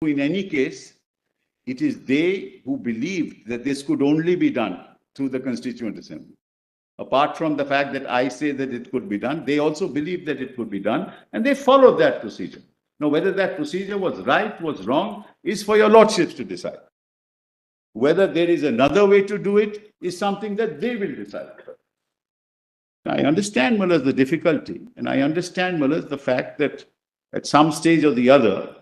In any case, it is they who believed that this could only be done through the Constituent Assembly. Apart from the fact that I say that it could be done, they also believed that it could be done, and they followed that procedure. Now, whether that procedure was right, was wrong, is for your lordships to decide. Whether there is another way to do it is something that they will decide. I understand, Mullahs, the difficulty, and I understand, Mullahs, the fact that at some stage or the other,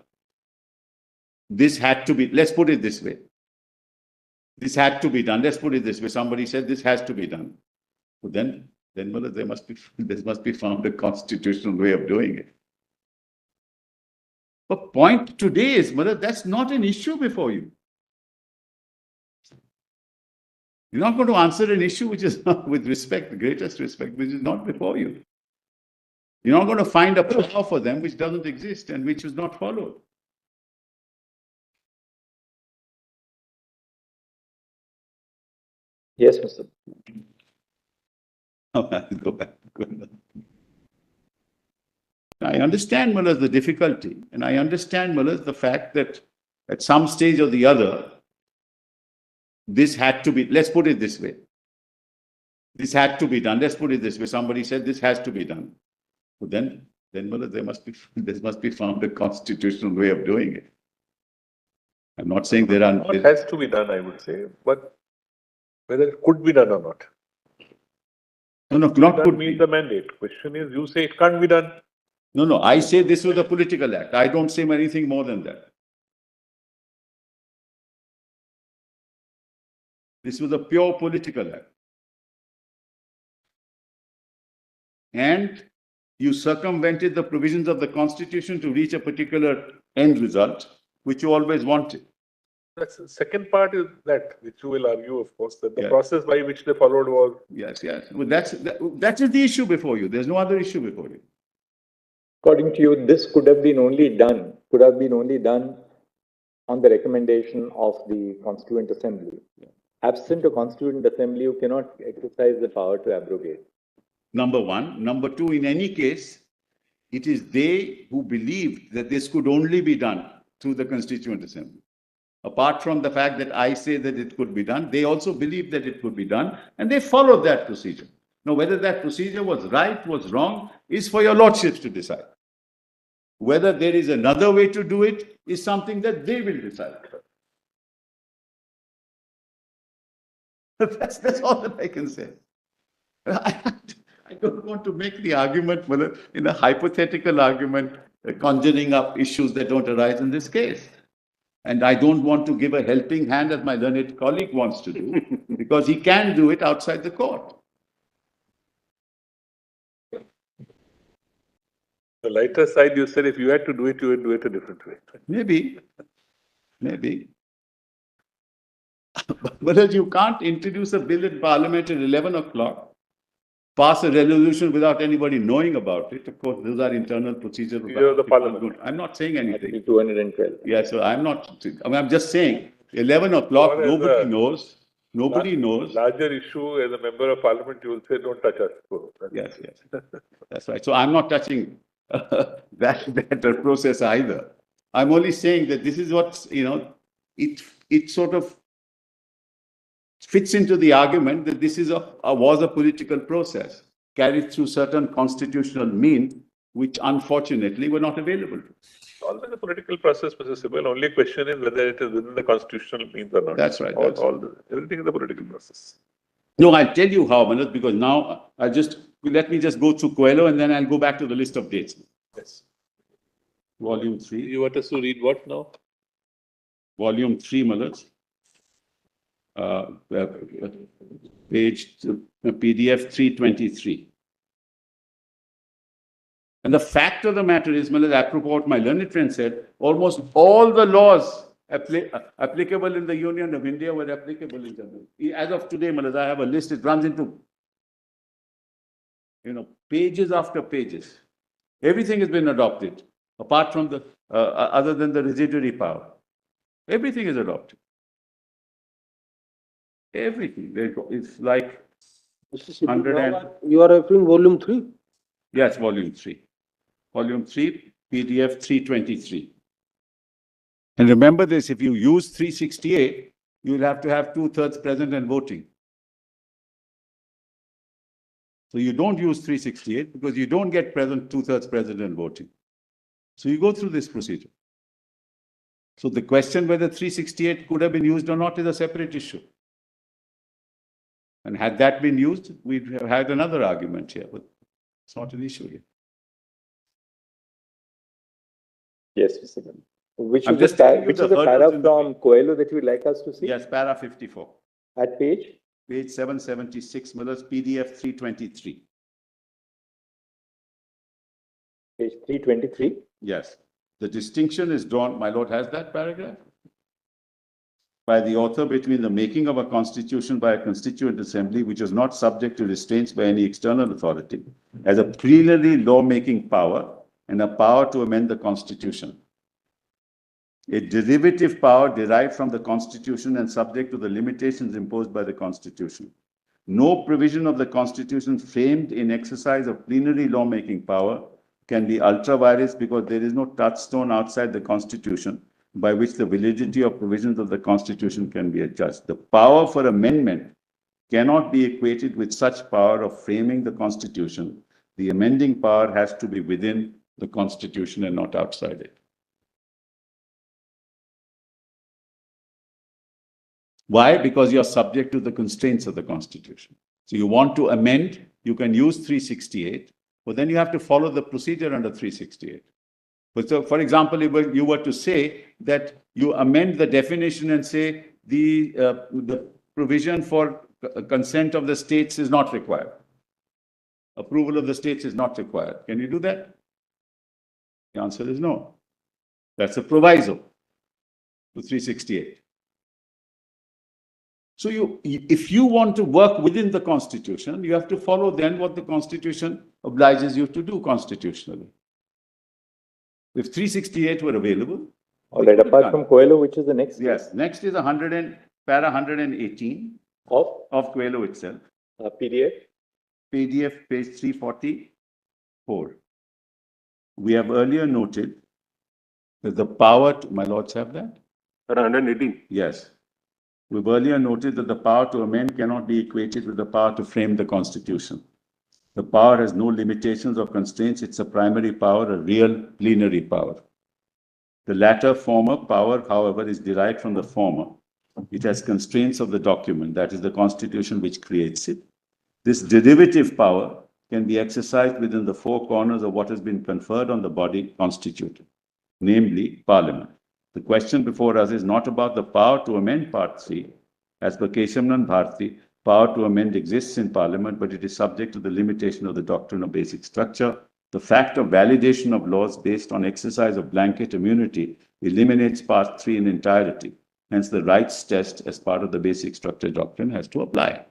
this had to be, let's put it this way. This had to be done. Let's put it this way. Somebody said this has to be done. But then Mullahs, there must be found a constitutional way of doing it. But point today is, Mullahs, that's not an issue before you. You're not going to answer an issue which is not, with respect, the greatest respect, which is not before you. You're not going to find a power for them which doesn't exist and which is not followed. Yes, Mr. Go back. I understand, Mullahs, the difficulty, and I understand, Mullahs, the fact that at some stage or the other, this had to be, let's put it this way. This had to be done. Let's put it this way. Somebody said this has to be done. But then Mullahs, there must be found a constitutional way of doing it. I'm not saying there are. It has to be done, I would say, but whether it could be done or not. No, not could mean the mandate. Question is, you say it can't be done. No, I say this was a political act. I don't say anything more than that. This was a pure political act. And you circumvented the provisions of the Constitution to reach a particular end result, which you always wanted. That's the second part is that, which you will argue, of course, that the process by which they followed was... Yes. Well, that is the issue before you. There's no other issue before you. According to you, this could have been only done on the recommendation of the Constituent Assembly. Absent a Constituent Assembly, you cannot exercise the power to abrogate. Number one. Number two, in any case, it is they who believed that this could only be done through the Constituent Assembly. Apart from the fact that I say that it could be done, they also believed that it could be done, and they followed that procedure. Now, whether that procedure was right, was wrong, is for your lordships to decide. Whether there is another way to do it is something that they will decide. That's all that I can say. I don't want to make the argument in a hypothetical argument, conjuring up issues that don't arise in this case. And I don't want to give a helping hand as my learned colleague wants to do, because he can do it outside the court. The lighter side, you said if you had to do it, you would do it a different way. Maybe. But you can't introduce a bill in Parliament at 11 o'clock, pass a resolution without anybody knowing about it. Of course, those are internal procedures. Of the Parliament. I'm not saying anything. 212. Yeah, so I'm just saying, 11 o'clock, nobody knows. Nobody knows. Larger issue, as a member of Parliament, you will say, don't touch us. Yes. That's right. So I'm not touching that process either. I'm only saying that this is what, it sort of fits into the argument that this is was a political process carried through certain constitutional means, which unfortunately were not available. Always a political process, Mr. Sibal. Only question is whether it is within the constitutional means or not. That's right. Everything is a political process. No, I'll tell you how, Manoj, because now let me just go through Coelho and then I'll go back to the list of dates. Yes. Volume 3. You want us to read what now? Volume 3, Manoj. Page PDF 323. And the fact of the matter is, apropos what my learned friend said, almost all the laws applicable in the Union of India were applicable in Jammu. As of today, I have a list, it runs into, pages after pages. Everything has been adopted, apart from other than the residuary power. Everything is adopted. Everything. It's like 100 and... You are referring volume 3? Yes, volume 3. Volume 3, PDF 323. And remember this, if you use 368, you'll have to have 2/3 present and voting. So you don't use 368 because you don't get present 2/3 present and voting. So you go through this procedure. So the question whether 368 could have been used or not is a separate issue. And had that been used, we'd have had another argument here, but it's not an issue here. Yes, Mr. Kapil. Which I'm is just the, telling you which the is the hurdles para in the from Coelho that you would like us to see? Yes, para 54. At page? Page 776, Miller's PDF 323. Page 323. Yes. The distinction is drawn, my lord has that paragraph? By the author between the making of a constitution by a constituent assembly, which is not subject to restraints by any external authority, as a plenary law-making power and a power to amend the constitution. A derivative power derived from the constitution and subject to the limitations imposed by the constitution. No provision of the constitution framed in exercise of plenary lawmaking power can be ultra-virus because there is no touchstone outside the constitution by which the validity of provisions of the constitution can be adjudged. The power for amendment cannot be equated with such power of framing the constitution. The amending power has to be within the constitution and not outside it. Why? Because you're subject to the constraints of the constitution. So you want to amend, you can use 368, but then you have to follow the procedure under 368. But so, for example, if you were to say that you amend the definition and say the provision for consent of the states is not required. Approval of the states is not required. Can you do that? The answer is no. That's a proviso to 368. So if you want to work within the constitution, you have to follow then what the constitution obliges you to do constitutionally. If 368 were available. All right, apart from Coelho, which is the next? Yes, next is para 118 of Coelho itself. PDF? PDF page 344. We have earlier noted that the power to, my lords have that? Para 118. Yes. We've earlier noted that the power to amend cannot be equated with the power to frame the constitution. The power has no limitations or constraints. It's a primary power, a real plenary power. The latter former power, however, is derived from the former. It has constraints of the document, that is the constitution which creates it. This derivative power can be exercised within the four corners of what has been conferred on the body constituted, namely Parliament. The question before us is not about the power to amend Part 3. As per Keshamnan Bharti, power to amend exists in Parliament, but it is subject to the limitation of the doctrine of basic structure. The fact of validation of laws based on exercise of blanket immunity eliminates Part 3 in entirety. Hence, the rights test as part of the basic structure doctrine has to apply.